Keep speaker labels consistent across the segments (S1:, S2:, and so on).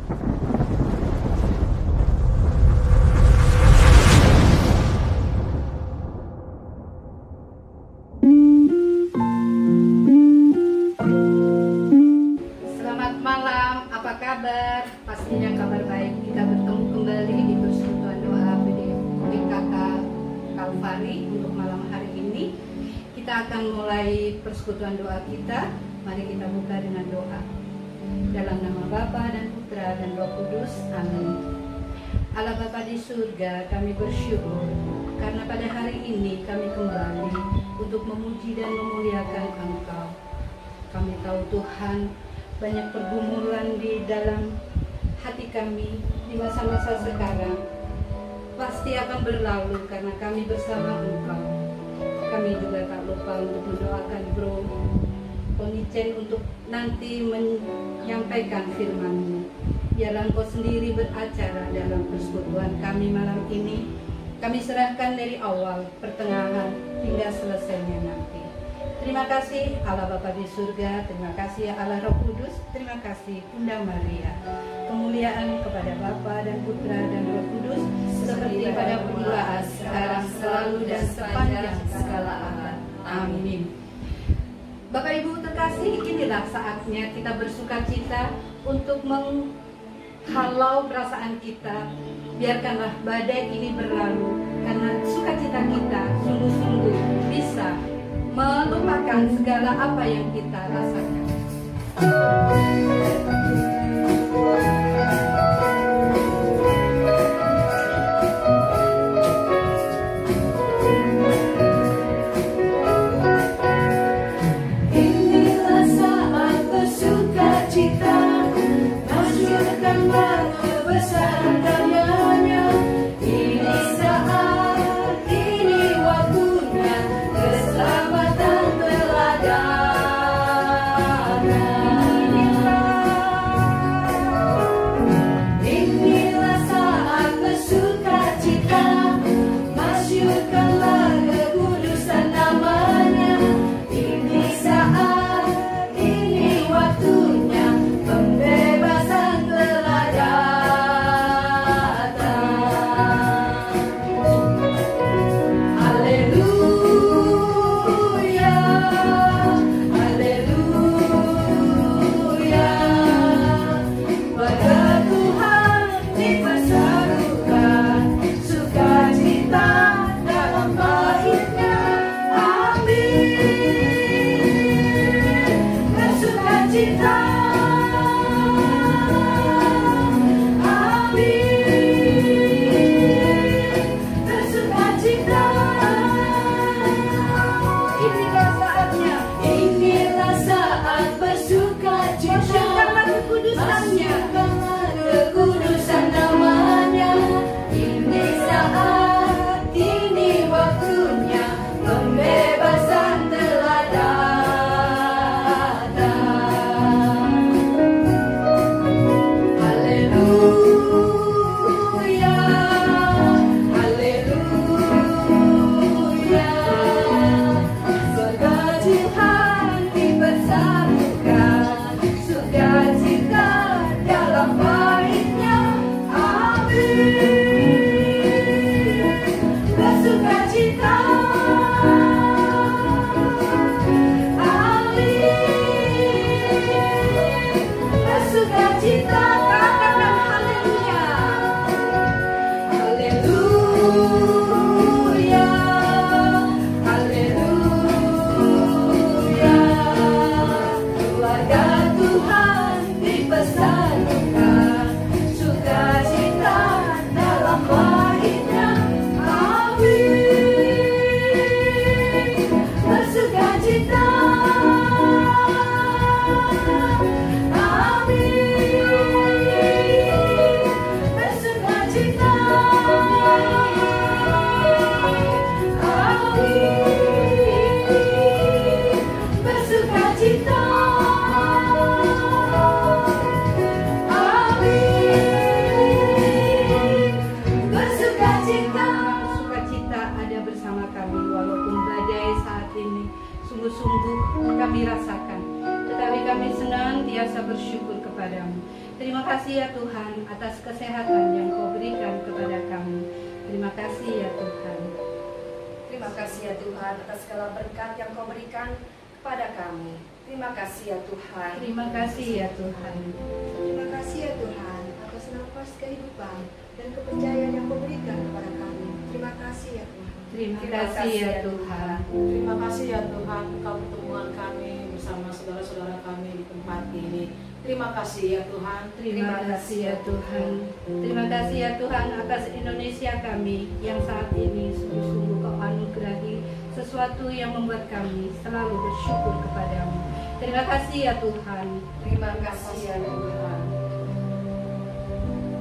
S1: Selamat malam, apa kabar? Pastinya kabar baik. Kita bertemu kembali di persekutuan doa PKK Kalvari untuk malam hari ini. Kita akan mulai persekutuan doa kita. Mari kita buka dengan doa. Dalam nama Bapa dan Putra dan Roh Kudus, amin. Allah Bapa di surga, kami bersyukur karena pada hari ini kami kembali untuk memuji dan memuliakan Engkau. Kami tahu Tuhan, banyak pergumulan di dalam hati kami di masa-masa sekarang pasti akan berlalu karena kami bersama Engkau. Kami juga tak lupa untuk mendoakan Bro Onicen untuk nanti menyampaikan firman-Mu. Biarlah Engkau sendiri beracara dalam persekutuan kami malam ini. Kami serahkan dari awal, pertengahan, hingga selesainya nanti. Terima kasih Allah Bapa di surga, terima kasih Allah Roh Kudus, terima kasih Bunda Maria. Kemuliaan kepada Bapa dan Putra dan Roh Kudus, seperti pada permulaan, sekarang, selalu, dan sepanjang segala abad. Amin. Bapak Ibu terkasih, inilah saatnya kita bersukacita untuk menghalau perasaan kita. Biarkanlah badai ini berlalu, karena sukacita kita sungguh-sungguh bisa melupakan segala apa yang kita rasakan.
S2: Inilah saat bersukacita, majukanlah kebesaran karyanya. Ini saat, ini waktunya, keselamatan telah datang. Inilah saat bersukacita, masyurkanlah kekudusan namanya. Ini saat, ini waktunya, pembebasan telah datang. Haleluya, haleluya. Pada Tuhan diperserukan sukacita dalam baitnya. Amin. Bersukacita. Amin. Bersukacita. Inilah saatnya. Inilah saat bersukacita. Masyurkanlah kekudusannya. Masyurkanlah kekudusan namanya. Ini saat, ini waktunya, pembebasan telah datang. Haleluya, haleluya. Sukacita dipersatukan, sukacita dalam baitnya. Amin. Bersukacita. Amin. Bersukacita. Katakan haleluya. Haleluya, haleluya. Keluarga Tuhan dipersatukan, sukacita dalam baitnya. Amin. Bersukacita. Amin.
S1: Terima kasih ya Tuhan atas kesehatan yang Kau berikan kepada kami. Terima kasih ya Tuhan.
S2: Terima kasih ya Tuhan atas segala berkat yang Kau berikan kepada kami. Terima kasih ya Tuhan.
S1: Terima kasih ya Tuhan.
S2: Terima kasih ya Tuhan atas nafas kehidupan dan kepercayaan yang Kau berikan kepada kami. Terima kasih ya Tuhan.
S1: Terima kasih ya Tuhan.
S3: Terima kasih ya Tuhan, Engkau pertemuan kami bersama saudara-saudara kami di tempat ini. Terima kasih ya Tuhan.
S1: Terima kasih ya Tuhan. Terima kasih ya Tuhan atas Indonesia kami yang saat ini sungguh-sungguh Kau anugerahi sesuatu yang membuat kami selalu bersyukur kepadamu. Terima kasih ya Tuhan.
S2: Terima kasih ya Tuhan.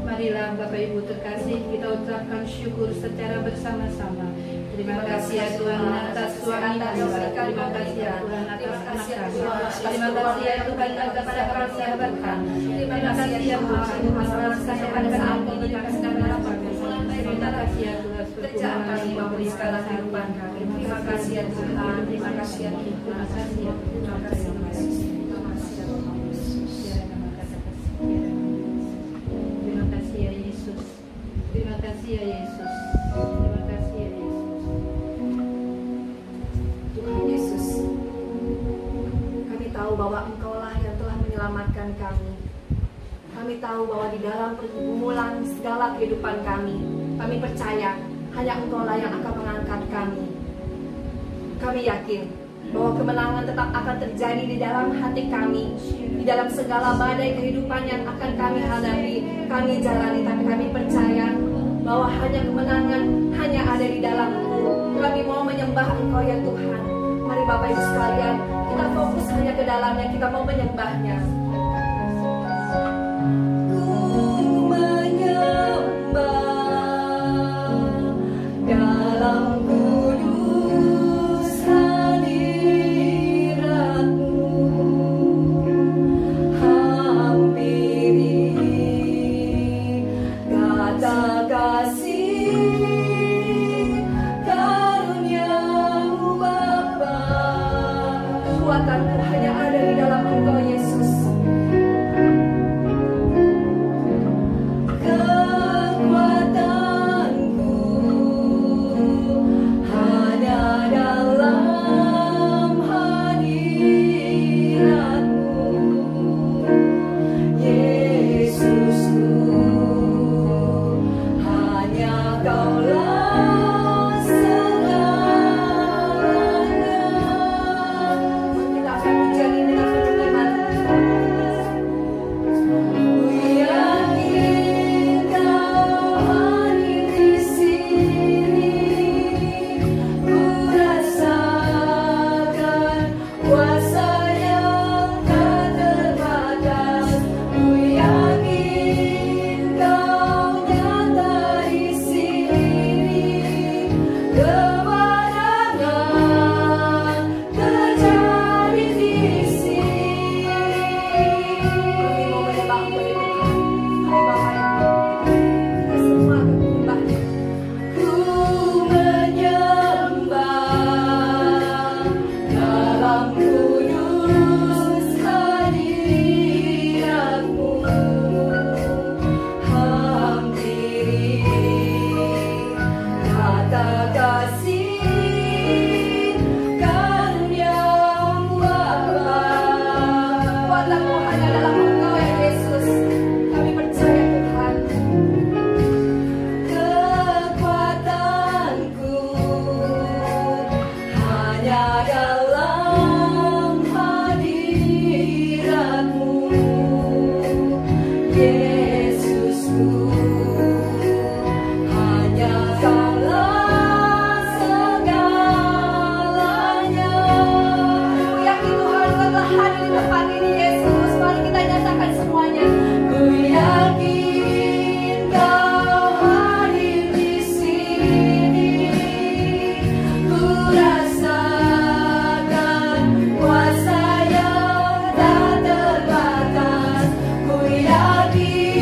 S1: Marilah Bapak Ibu terkasih, kita ucapkan syukur secara bersama-sama. Terima kasih ya Tuhan atas suami kami. Terima kasih ya Tuhan atas anak kami. Terima kasih ya Tuhan atas para sahabat kami. Terima kasih ya Tuhan atas kesehatan yang Kau berikan kepada kami. Terima kasih ya Tuhan
S2: Kerjaan kami memberi segala kehidupan kami. Terima kasih ya Tuhan. Terima kasih ya Tuhan.
S1: Terima kasih ya Tuhan.
S2: Terima kasih ya Yesus. Terima kasih ya Tuhan Yesus.
S1: Terima kasih ya Yesus. Terima kasih ya Yesus. Terima kasih ya Yesus.
S2: Tuhan Yesus, kami tahu bahwa Engkaulah yang telah menyelamatkan kami. Kami tahu bahwa di dalam pergumulan segala kehidupan kami percaya hanya Engkaulah yang akan mengangkat kami. Kami yakin bahwa kemenangan tetap akan terjadi di dalam hati kami, di dalam segala badai kehidupan yang akan kami hadapi, kami jalani, tapi kami percaya bahwa hanya kemenangan hanya ada di dalam-Mu. Kami mau menyembah Engkau ya Tuhan. Mari Bapak Ibu sekalian, kita fokus hanya ke dalamnya, kita mau menyembahnya. Ku menyembah dalam kudus hadirat-Mu, hampiri kata kasih karunia-Mu Bapa. Kekuatanmu hanya ada di dalam Engkau Yesus. Kekuatanku hanya dalam hadirat-Mu, Yesusku. Hanya Kaulah segalanya. Kita akan menjadi dengan penuh iman. Ku yakin Kau hadir di sini. Ku rasakan kuasa yang tak terbatas. Ku yakin Kau nyata di sini. Kemenangan terjadi di sini. Kami mau menyembah Engkau ya Tuhan. Hai Bapak, kita semua akan menyembah. Ku menyembah dalam kudus hadirat-Mu, hampiri kata kasih karunia-Mu Bapa. Kekuatanmu hanya dalam Engkau ya Yesus. Kami percaya Tuhan. Kekuatanku hanya dalam hadirat-Mu, Yesusku. Hanya Kaulah segalanya. Ku yakin Tuhan Kau telah hadir di tempat ini Yesus. Mari kita nyatakan semuanya. Ku yakin Kau hadir di sini. Ku rasakan kuasa yang tak terbatas. Ku yakin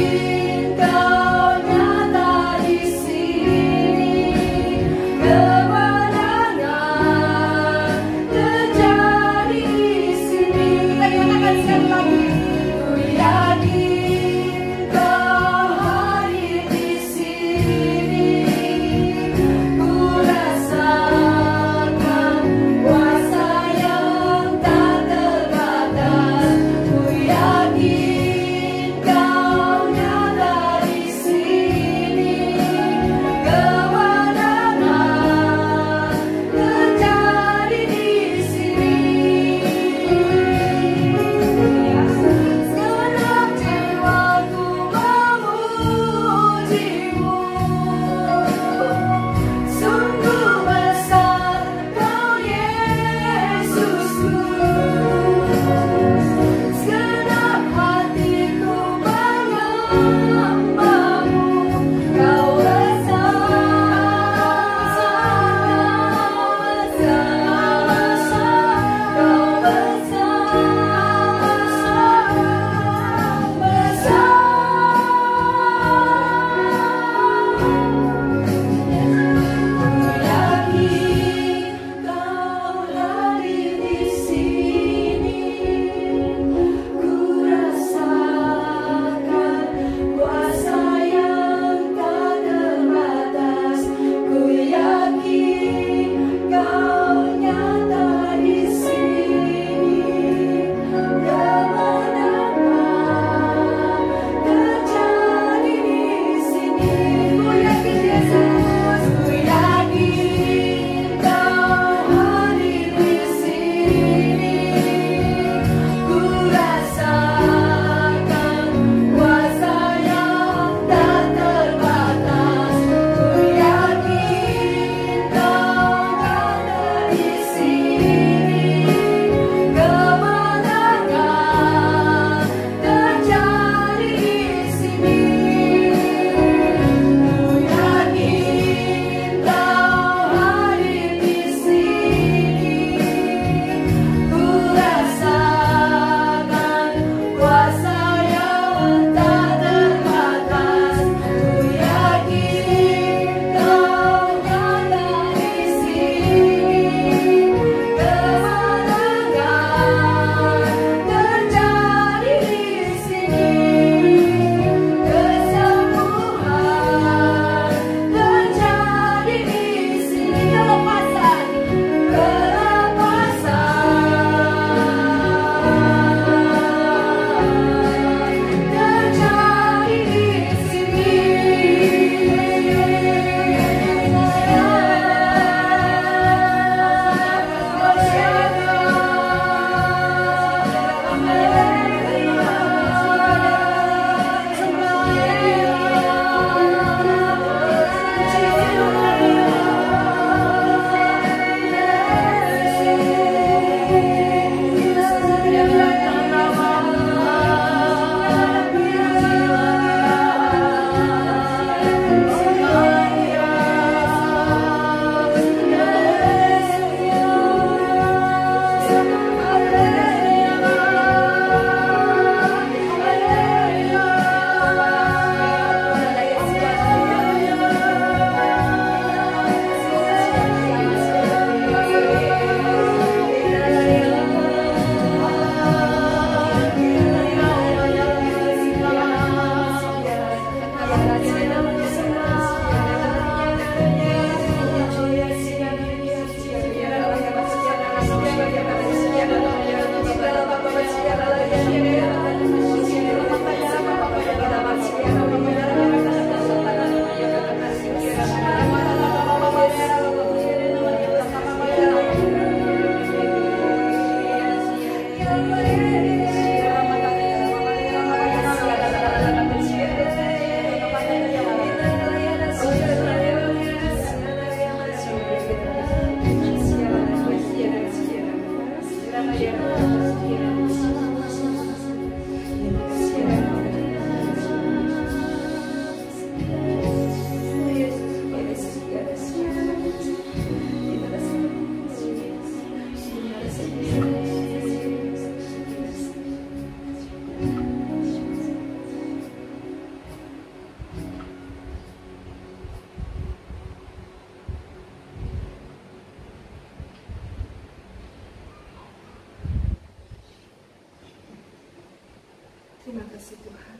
S2: kasih Tuhan.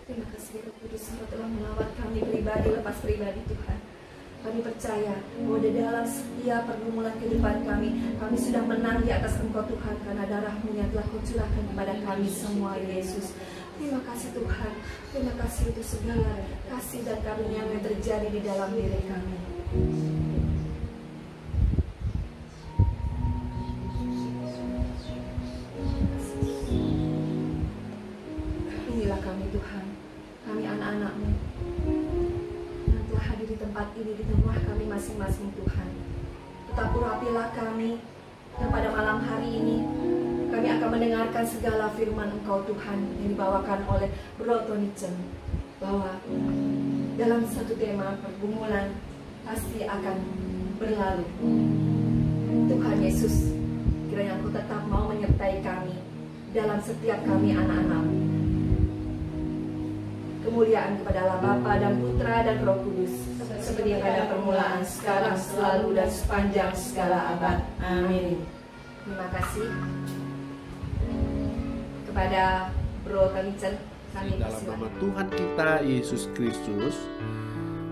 S2: Terima kasih Roh Kudus Engkau telah melawat kami pribadi lepas pribadi Tuhan. Kami percaya bahwa di dalam setiap pergumulan kehidupan kami sudah menang di atas Engkau Tuhan, karena darah-Mu yang telah Kau curahkan kepada kami semua Yesus. Terima kasih Tuhan, terima kasih untuk segala kasih dan karunia yang terjadi di dalam diri kami. Inilah kami Tuhan, kami anak-anak-Mu yang telah hadir di tempat ini, di rumah kami masing-masing Tuhan. Tetap urapilah kami, dan pada malam hari ini kami akan mendengarkan segala firman Engkau Tuhan yang dibawakan oleh Bro Tony Chen, bahwa dalam satu tema pergumulan pasti akan berlalu. Tuhan Yesus, kiranya Engkau tetap mau menyertai kami dalam setiap kami anak-anak-Mu. Kemuliaan kepada Allah Bapa dan Putra dan Roh Kudus, seperti pada permulaan, sekarang, selalu, dan sepanjang segala abad. Amin. Terima kasih kepada Bro Talicen.
S4: Dalam nama Tuhan kita Yesus Kristus,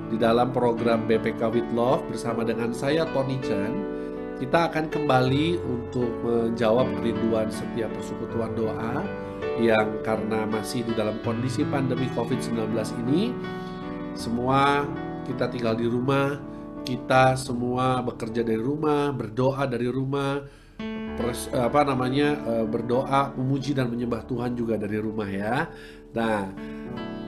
S4: di dalam program BPK with Love bersama dengan saya Tony Chen, kita akan kembali untuk menjawab kerinduan setiap persekutuan doa yang karena masih di dalam kondisi pandemi COVID-19 ini, semua kita tinggal di rumah, kita semua bekerja dari rumah, berdoa dari rumah, berdoa, memuji dan menyembah Tuhan juga dari rumah ya. Nah,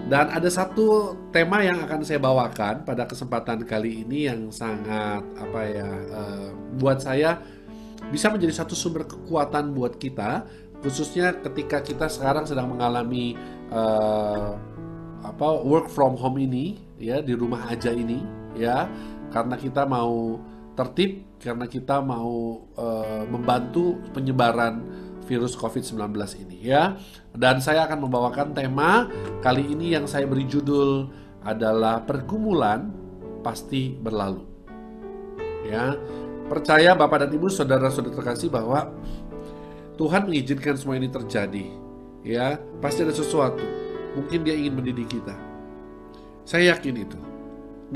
S4: dan ada satu tema yang akan saya bawakan pada kesempatan kali ini yang sangat buat saya bisa menjadi satu sumber kekuatan buat kita, khususnya ketika kita sekarang sedang mengalami work from home ini ya, di rumah aja ini ya, karena kita mau tertib, karena kita mau membantu penyebaran virus COVID-19 ini ya. Dan saya akan membawakan tema kali ini yang saya beri judul adalah pergumulan pasti berlalu. Ya, percaya Bapak dan Ibu, saudara-saudara terkasih, bahwa Tuhan mengizinkan semua ini terjadi. Ya, pasti ada sesuatu. Mungkin Dia ingin mendidik kita. Saya yakin itu.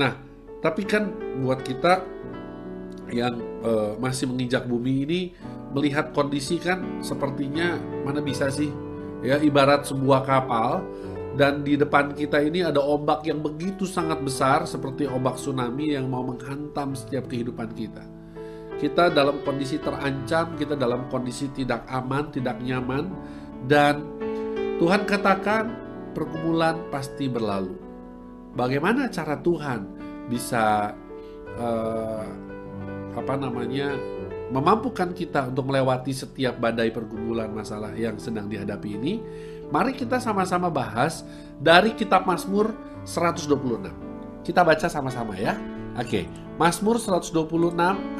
S4: Nah, tapi kan buat kita yang masih menginjak bumi ini, melihat kondisi kan sepertinya mana bisa sih, ya, ibarat sebuah kapal dan di depan kita ini ada ombak yang begitu sangat besar seperti ombak tsunami yang mau menghantam setiap kehidupan kita. Kita dalam kondisi terancam, kita dalam kondisi tidak aman, tidak nyaman, dan Tuhan katakan pergumulan pasti berlalu. Bagaimana cara Tuhan bisa memampukan kita untuk melewati setiap badai pergumulan masalah yang sedang dihadapi ini? Mari kita sama-sama bahas dari kitab Mazmur 126. Kita baca sama-sama ya. Oke, Mazmur 126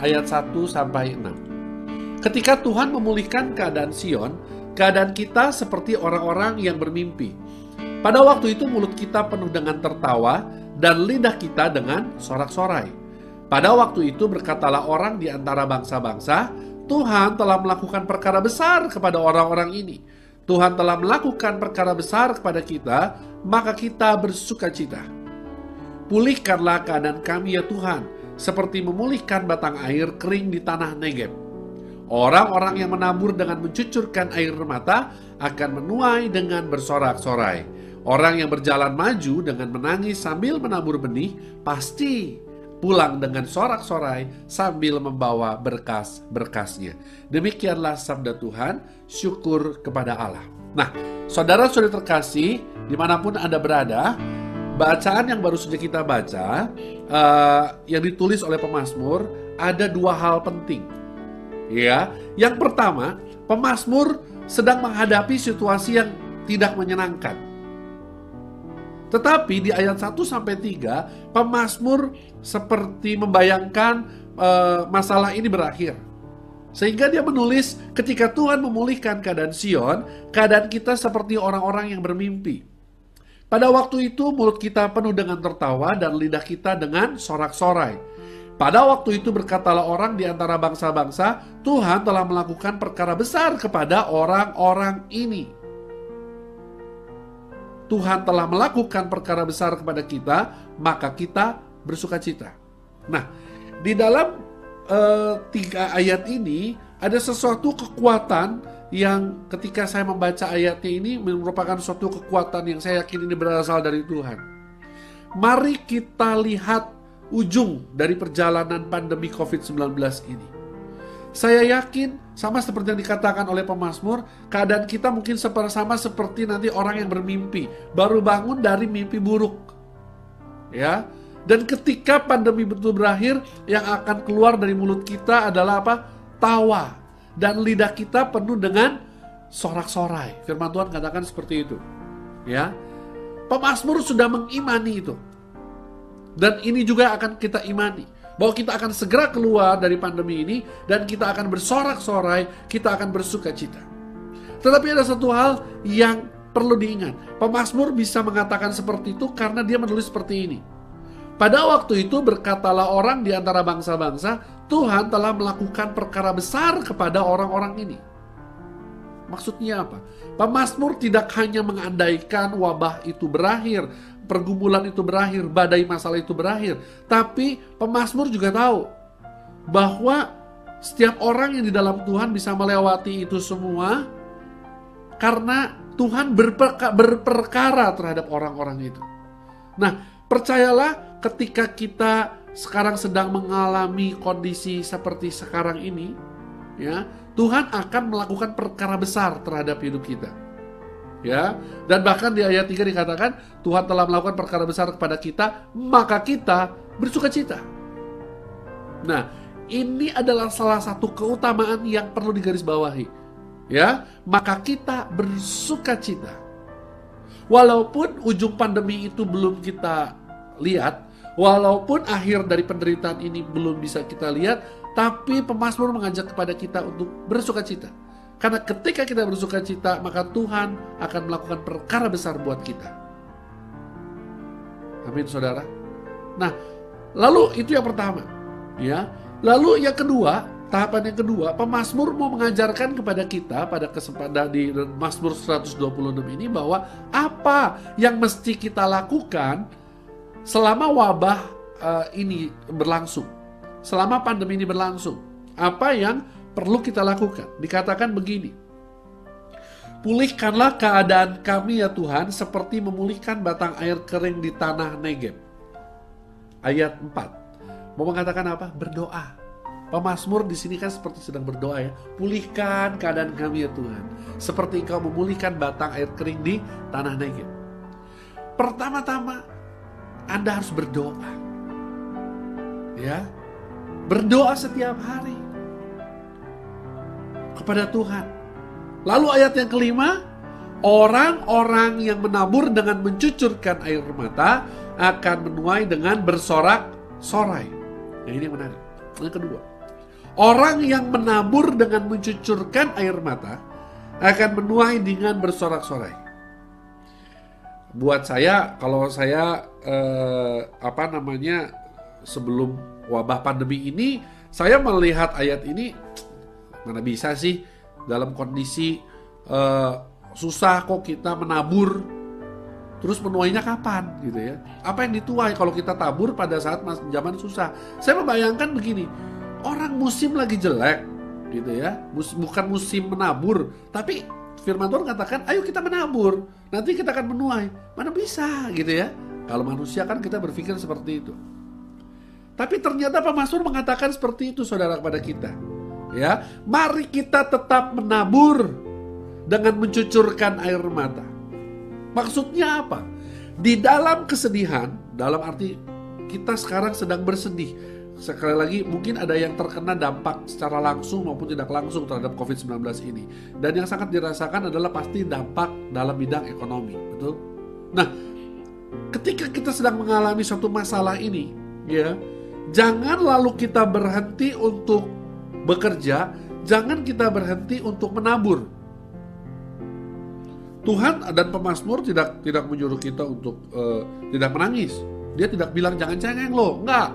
S4: ayat 1 sampai 6. Ketika Tuhan memulihkan keadaan Sion, keadaan kita seperti orang-orang yang bermimpi. Pada waktu itu mulut kita penuh dengan tertawa dan lidah kita dengan sorak-sorai. Pada waktu itu berkatalah orang di antara bangsa-bangsa, Tuhan telah melakukan perkara besar kepada orang-orang ini. Tuhan telah melakukan perkara besar kepada kita, maka kita bersukacita. Pulihkanlah keadaan kami ya Tuhan, seperti memulihkan batang air kering di tanah Negeb. Orang-orang yang menabur dengan mencucurkan air mata akan menuai dengan bersorak-sorai. Orang yang berjalan maju dengan menangis sambil menabur benih, pasti pulang dengan sorak-sorai sambil membawa berkas-berkasnya. Demikianlah sabda Tuhan, syukur kepada Allah. Nah, saudara-saudara terkasih, dimanapun Anda berada, bacaan yang baru saja kita baca, yang ditulis oleh pemazmur, ada dua hal penting. Ya, yang pertama, pemazmur sedang menghadapi situasi yang tidak menyenangkan. Tetapi di ayat 1-3, pemazmur seperti membayangkan masalah ini berakhir. Sehingga dia menulis, ketika Tuhan memulihkan keadaan Sion, keadaan kita seperti orang-orang yang bermimpi. Pada waktu itu mulut kita penuh dengan tertawa dan lidah kita dengan sorak-sorai. Pada waktu itu berkatalah orang di antara bangsa-bangsa, Tuhan telah melakukan perkara besar kepada orang-orang ini. Tuhan telah melakukan perkara besar kepada kita, maka kita bersukacita. Nah, di dalam 3 ayat ini ada sesuatu kekuatan yang ketika saya membaca ayatnya ini merupakan suatu kekuatan yang saya yakin ini berasal dari Tuhan. Mari kita lihat ujung dari perjalanan pandemi COVID-19 ini. Saya yakin sama seperti yang dikatakan oleh pemazmur, keadaan kita mungkin sama seperti nanti orang yang bermimpi, baru bangun dari mimpi buruk. Ya. Dan ketika pandemi betul berakhir, yang akan keluar dari mulut kita adalah apa? Tawa. Dan lidah kita penuh dengan sorak-sorai. Firman Tuhan katakan seperti itu. Ya. Pemazmur sudah mengimani itu. Dan ini juga akan kita imani. Bahwa kita akan segera keluar dari pandemi ini dan kita akan bersorak-sorai, kita akan bersukacita. Tetapi ada satu hal yang perlu diingat. Pemazmur bisa mengatakan seperti itu karena dia menulis seperti ini. Pada waktu itu berkatalah orang di antara bangsa-bangsa, Tuhan telah melakukan perkara besar kepada orang-orang ini. Maksudnya apa? Pemazmur tidak hanya mengandaikan wabah itu berakhir, pergumulan itu berakhir, badai masalah itu berakhir. Tapi pemazmur juga tahu bahwa setiap orang yang di dalam Tuhan bisa melewati itu semua karena Tuhan berperkara terhadap orang-orang itu. Nah, percayalah ketika kita sekarang sedang mengalami kondisi seperti sekarang ini, ya, Tuhan akan melakukan perkara besar terhadap hidup kita. Ya, dan bahkan di ayat 3 dikatakan Tuhan telah melakukan perkara besar kepada kita, maka kita bersukacita. Nah, ini adalah salah satu keutamaan yang perlu digarisbawahi. Ya, maka kita bersukacita. Walaupun ujung pandemi itu belum kita lihat, walaupun akhir dari penderitaan ini belum bisa kita lihat, tapi pemazmur mengajak kepada kita untuk bersukacita. Karena ketika kita bersukacita, maka Tuhan akan melakukan perkara besar buat kita. Amin, saudara. Nah, lalu itu yang pertama, ya. Lalu yang kedua, tahapan yang kedua, pemazmur mau mengajarkan kepada kita pada kesempatan di Mazmur 126 ini bahwa apa yang mesti kita lakukan selama wabah ini berlangsung, selama pandemi ini berlangsung. Apa yang perlu kita lakukan? Dikatakan begini, pulihkanlah keadaan kami ya Tuhan seperti memulihkan batang air kering di tanah Negeb. Ayat 4 mau mengatakan apa? Berdoa. Pemazmur di sini kan seperti sedang berdoa, ya. Pulihkan keadaan kami ya Tuhan seperti Engkau memulihkan batang air kering di tanah Negeb. Pertama-tama Anda harus berdoa, ya, berdoa setiap hari kepada Tuhan. Lalu ayat yang kelima, orang-orang yang menabur dengan mencucurkan air mata akan menuai dengan bersorak-sorai. Nah, ini yang menarik. Yang kedua, orang yang menabur dengan mencucurkan air mata akan menuai dengan bersorak-sorai. Buat saya, kalau saya sebelum wabah pandemi ini, saya melihat ayat ini, mana bisa sih dalam kondisi susah kok kita menabur, terus menuainya kapan gitu ya? Apa yang dituai kalau kita tabur pada saat zaman susah? Saya membayangkan begini, orang musim lagi jelek gitu ya, bukan musim menabur, tapi firman Tuhan katakan, ayo kita menabur, nanti kita akan menuai. Mana bisa gitu ya? Kalau manusia kan kita berpikir seperti itu. Tapi ternyata pemazmur mengatakan seperti itu, saudara, kepada kita. Ya, mari kita tetap menabur dengan mencucurkan air mata. Maksudnya apa? Di dalam kesedihan, dalam arti kita sekarang sedang bersedih. Sekali lagi, mungkin ada yang terkena dampak secara langsung maupun tidak langsung terhadap COVID-19 ini. Dan yang sangat dirasakan adalah pasti dampak dalam bidang ekonomi, betul? Nah, ketika kita sedang mengalami suatu masalah ini, ya, jangan lalu kita berhenti untuk bekerja, jangan kita berhenti untuk menabur. Tuhan dan pemazmur tidak menyuruh kita untuk tidak menangis. Dia tidak bilang jangan cengeng loh, enggak.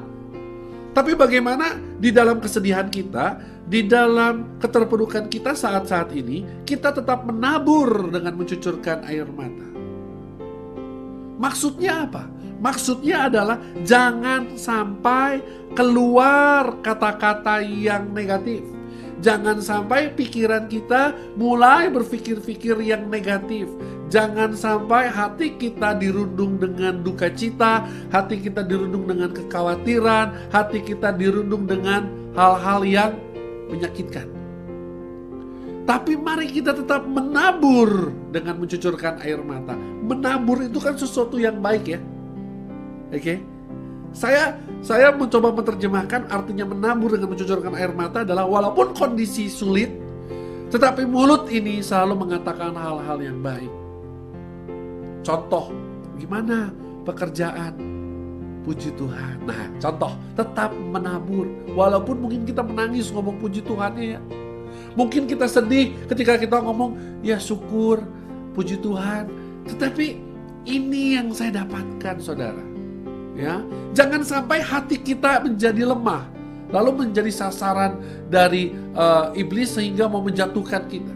S4: Tapi bagaimana di dalam kesedihan kita, di dalam keterpurukan kita saat-saat ini, kita tetap menabur dengan mencucurkan air mata. Maksudnya apa? Maksudnya adalah jangan sampai keluar kata-kata yang negatif. Jangan sampai pikiran kita mulai berpikir-pikir yang negatif. Jangan sampai hati kita dirundung dengan duka cita, hati kita dirundung dengan kekhawatiran, hati kita dirundung dengan hal-hal yang menyakitkan. Tapi mari kita tetap menabur dengan mencucurkan air mata. Menabur itu kan sesuatu yang baik ya. Oke? Saya mencoba menerjemahkan artinya menabur dengan mencucurkan air mata adalah walaupun kondisi sulit, tetapi mulut ini selalu mengatakan hal-hal yang baik. Contoh, gimana pekerjaan? Puji Tuhan. Nah, contoh, tetap menabur. Walaupun mungkin kita menangis ngomong puji Tuhannya ya. Mungkin kita sedih ketika kita ngomong, ya syukur, puji Tuhan. Tetapi ini yang saya dapatkan, saudara. Ya, jangan sampai hati kita menjadi lemah, lalu menjadi sasaran dari iblis sehingga mau menjatuhkan kita.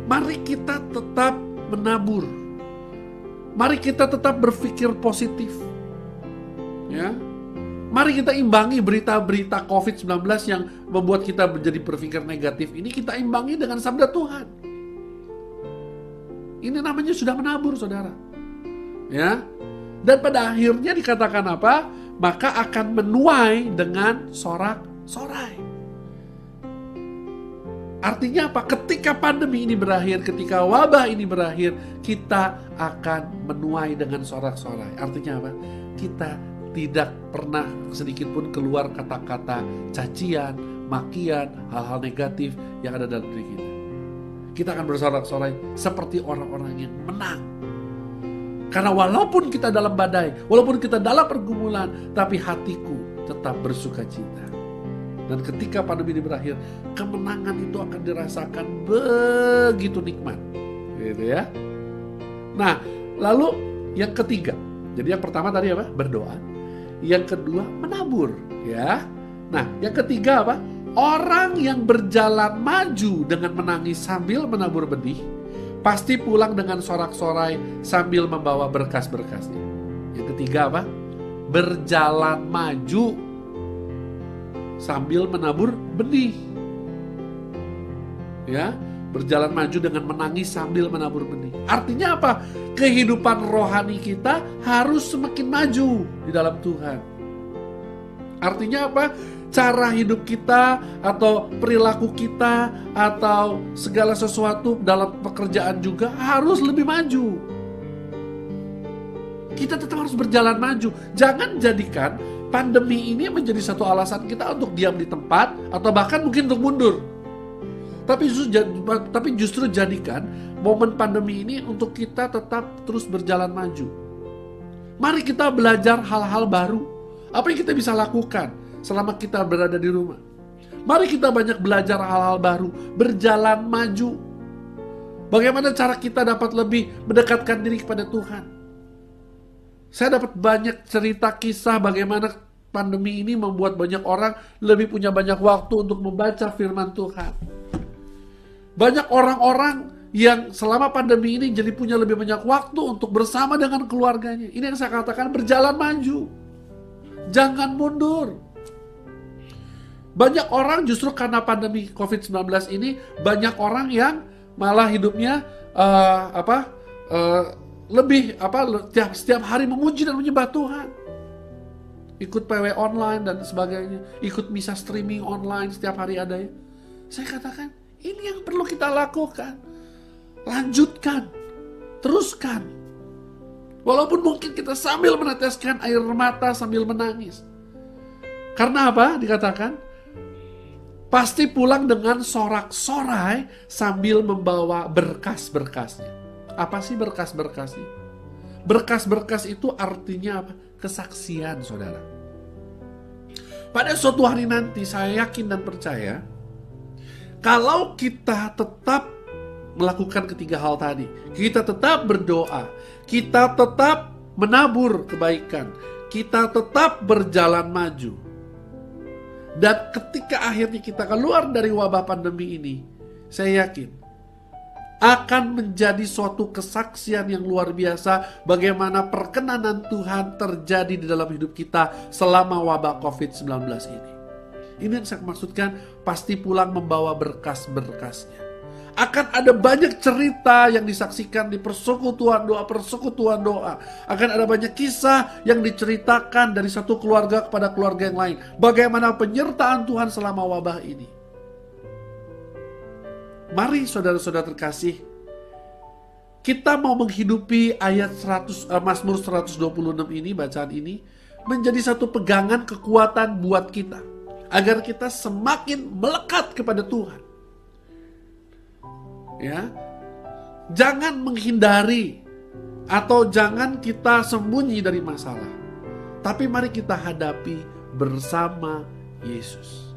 S4: Mari kita tetap menabur. Mari kita tetap berpikir positif. Ya. Mari kita imbangi berita-berita COVID-19 yang membuat kita menjadi berpikir negatif. Ini kita imbangi dengan sabda Tuhan. Ini namanya sudah menabur, saudara. Ya. Dan pada akhirnya dikatakan apa? Maka akan menuai dengan sorak-sorai. Artinya apa? Ketika pandemi ini berakhir, ketika wabah ini berakhir, kita akan menuai dengan sorak-sorai. Artinya apa? Kita tidak pernah sedikit pun keluar kata-kata cacian, makian, hal-hal negatif yang ada dalam diri kita. Kita akan bersorak-sorai seperti orang-orang yang menang. Karena walaupun kita dalam badai, walaupun kita dalam pergumulan, tapi hatiku tetap bersuka cita. Dan ketika pandemi ini berakhir, kemenangan itu akan dirasakan begitu nikmat. Gitu ya. Nah, lalu yang ketiga. Jadi yang pertama tadi apa? Berdoa. Yang kedua, menabur. Ya. Nah, yang ketiga apa? Orang yang berjalan maju dengan menangis sambil menabur benih, pasti pulang dengan sorak-sorai sambil membawa berkas-berkasnya. Yang ketiga apa? Berjalan maju sambil menabur benih. Ya, berjalan maju dengan menangis sambil menabur benih. Artinya apa? Kehidupan rohani kita harus semakin maju di dalam Tuhan. Artinya apa? Cara hidup kita atau perilaku kita atau segala sesuatu dalam pekerjaan juga harus lebih maju. Kita tetap harus berjalan maju. Jangan jadikan pandemi ini menjadi satu alasan kita untuk diam di tempat atau bahkan mungkin untuk mundur. Tapi justru jadikan momen pandemi ini untuk kita tetap terus berjalan maju. Mari kita belajar hal-hal baru. Apa yang kita bisa lakukan selama kita berada di rumah? Mari kita banyak belajar hal-hal baru, berjalan maju. Bagaimana cara kita dapat lebih mendekatkan diri kepada Tuhan? Saya dapat banyak cerita kisah bagaimana pandemi ini membuat banyak orang lebih punya banyak waktu untuk membaca firman Tuhan. Banyak orang-orang yang selama pandemi ini jadi punya lebih banyak waktu untuk bersama dengan keluarganya. Ini yang saya katakan berjalan maju. Jangan mundur. Banyak orang justru karena pandemi COVID-19 ini, banyak orang yang malah hidupnya setiap hari memuji dan menyembah Tuhan. Ikut PW online dan sebagainya, ikut misa streaming online setiap hari ada ya. Saya katakan, ini yang perlu kita lakukan. Lanjutkan, teruskan. Walaupun mungkin kita sambil meneteskan air mata, sambil menangis. Karena apa? Dikatakan, pasti pulang dengan sorak-sorai sambil membawa berkas-berkasnya. Apa sih berkas-berkasnya? Berkas-berkas itu artinya apa? Kesaksian, saudara. Pada suatu hari nanti, saya yakin dan percaya, kalau kita tetap melakukan ketiga hal tadi, kita tetap berdoa, kita tetap menabur kebaikan, kita tetap berjalan maju. Dan ketika akhirnya kita keluar dari wabah pandemi ini, saya yakin akan menjadi suatu kesaksian yang luar biasa bagaimana perkenanan Tuhan terjadi di dalam hidup kita selama wabah COVID-19 ini. Ini yang saya maksudkan, pasti pulang membawa berkas-berkasnya. Akan ada banyak cerita yang disaksikan di persekutuan doa. Akan ada banyak kisah yang diceritakan dari satu keluarga kepada keluarga yang lain. Bagaimana penyertaan Tuhan selama wabah ini. Mari saudara-saudara terkasih, kita mau menghidupi ayat Mazmur 126 ini, bacaan ini, menjadi satu pegangan kekuatan buat kita. Agar kita semakin melekat kepada Tuhan. Ya, jangan menghindari atau jangan kita sembunyi dari masalah. Tapi mari kita hadapi bersama Yesus.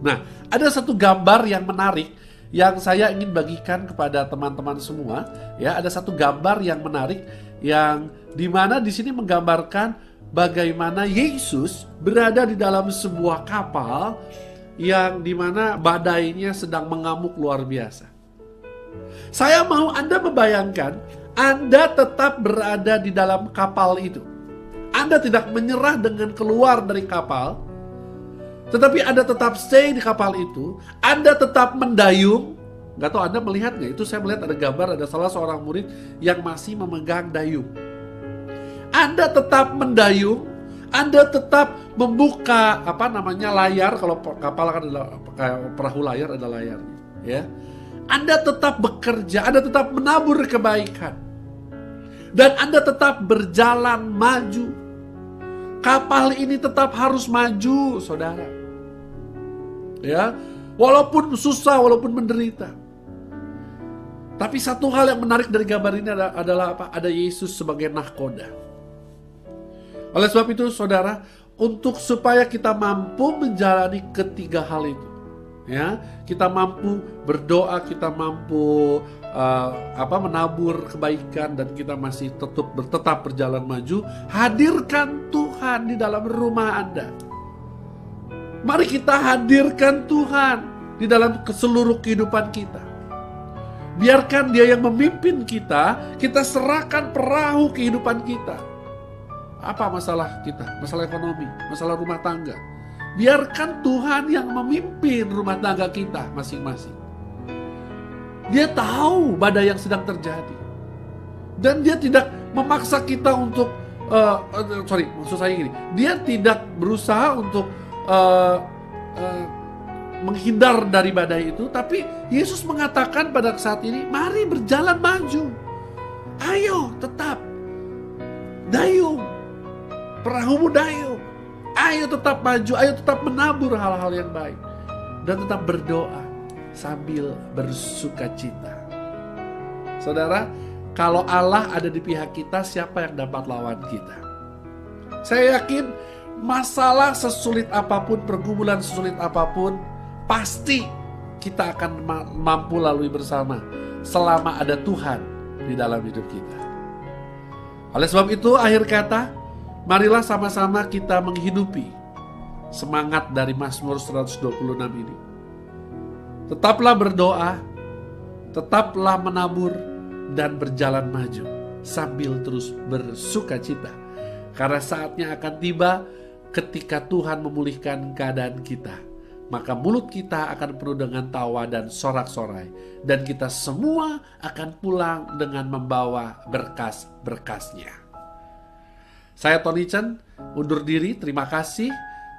S4: Nah, ada satu gambar yang menarik yang saya ingin bagikan kepada teman-teman semua, ya. Ada satu gambar yang menarik yang dimana di sini menggambarkan bagaimana Yesus berada di dalam sebuah kapal yang dimana badainya sedang mengamuk luar biasa. Saya mau Anda membayangkan Anda tetap berada di dalam kapal itu. Anda tidak menyerah dengan keluar dari kapal, tetapi Anda tetap stay di kapal itu. Anda tetap mendayung. Gak tahu Anda melihat gak? Itu saya melihat ada gambar, ada salah seorang murid yang masih memegang dayung. Anda tetap mendayung. Anda tetap membuka layar. Kalau kapal kan ada perahu layar, ada layarnya, ya. Anda tetap bekerja, Anda tetap menabur kebaikan. Dan Anda tetap berjalan maju. Kapal ini tetap harus maju, saudara. Ya, walaupun susah, walaupun menderita. Tapi satu hal yang menarik dari gambar ini adalah apa? Ada Yesus sebagai nahkoda. Oleh sebab itu, saudara, untuk supaya kita mampu menjalani ketiga hal itu, ya, kita mampu berdoa, kita mampu menabur kebaikan, dan kita masih tetap berjalan maju. Hadirkan Tuhan di dalam rumah Anda. Mari kita hadirkan Tuhan di dalam seluruh kehidupan kita. Biarkan Dia yang memimpin kita. Kita serahkan perahu kehidupan kita. Apa masalah kita? Masalah ekonomi, masalah rumah tangga. Biarkan Tuhan yang memimpin rumah tangga kita masing-masing. Dia tahu badai yang sedang terjadi. Dan Dia tidak memaksa kita untuk maksud saya gini, Dia tidak berusaha untuk menghindar dari badai itu, tapi Yesus mengatakan pada saat ini, mari berjalan maju. Ayo tetap dayung, perahumu dayung. Ayo tetap maju, ayo tetap menabur hal-hal yang baik. Dan tetap berdoa sambil bersukacita. Saudara, kalau Allah ada di pihak kita, siapa yang dapat lawan kita? Saya yakin masalah sesulit apapun, pergumulan sesulit apapun, pasti kita akan mampu lalui bersama selama ada Tuhan di dalam hidup kita. Oleh sebab itu, akhir kata, marilah sama-sama kita menghidupi semangat dari Mazmur 126 ini. Tetaplah berdoa, tetaplah menabur, dan berjalan maju sambil terus bersukacita. Karena saatnya akan tiba ketika Tuhan memulihkan keadaan kita. Maka mulut kita akan penuh dengan tawa dan sorak-sorai. Dan kita semua akan pulang dengan membawa berkas-berkasnya. Saya Tony Chen, undur diri, terima kasih.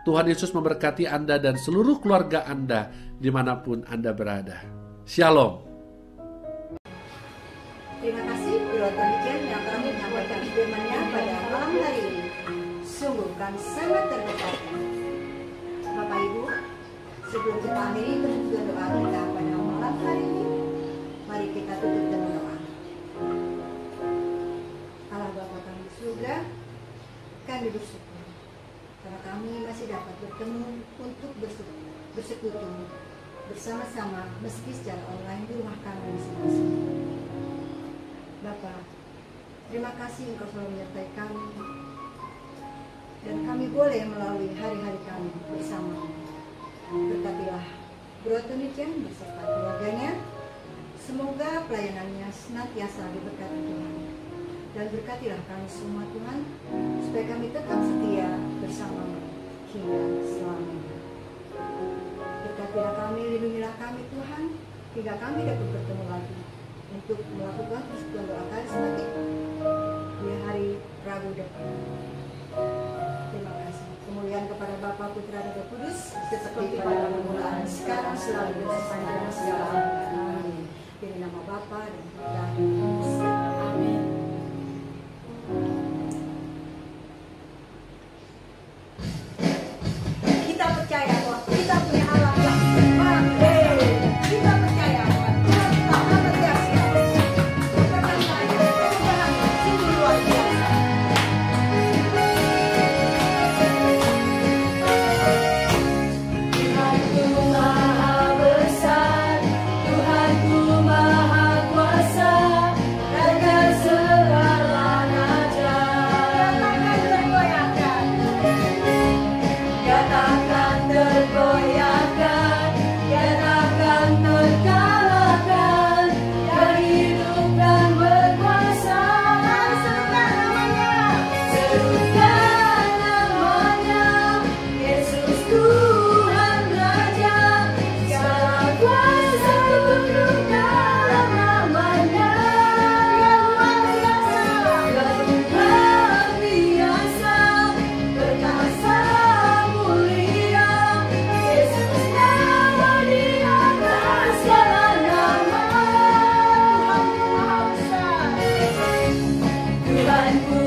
S4: Tuhan Yesus memberkati Anda dan seluruh keluarga Anda dimanapun Anda berada. Shalom.
S1: Terima kasih Bro Tony Chen yang telah menyampaikan firman-Nya pada malam hari ini. Sungguh kan sangat terberkati. Bapak Ibu, sebelum kita akhiri pertemuan doa kita pada malam hari ini, mari kita tutup dengan doa. Allah Bapa kami di surga, kami bersyukur karena kami masih dapat bertemu untuk bersekutu bersama-sama meski secara online di rumah kami masing-masing. Bapa, terima kasih Engkau selalu menyertai kami dan kami boleh melalui hari-hari kami bersama. Berkatilah Bro Tony Chen beserta keluarganya
S5: Semoga pelayanannya senantiasa diberkati Tuhan. Dan berkatilah kami semua Tuhan, supaya kami tetap setia bersamamu hingga selamanya. Berkatilah kami, lindungilah kami Tuhan, hingga kami dapat bertemu lagi untuk melakukan persekutuan doa karismatik di hari Rabu depan. Terima kasih. Kemuliaan kepada Bapa, Putra, dan Roh Kudus, seperti pada permulaan, sekarang, selalu, dan sepanjang segala abad. Amin. Di nama Bapa dan Putra dan Roh Kudus. Amin. Kita percaya bahwa kita punya Allah yang hebat. Kita percaya bahwa Tuhan kita amat dahsyat. Perkataan perubahan sungguh luar biasa. Tuhanku maha besar, Tuhanku maha kuasa, Raja segala raja. Katakan tergoyahkan, katakan terkalahkan, yang hidup dan berkuasa. Serukan namanya, Yesus Tuhan Raja, segala kuasa tunduk dalam namanya. Luar biasa, perkasa mulia, Yesus nama di atas segala nama. Tuhanku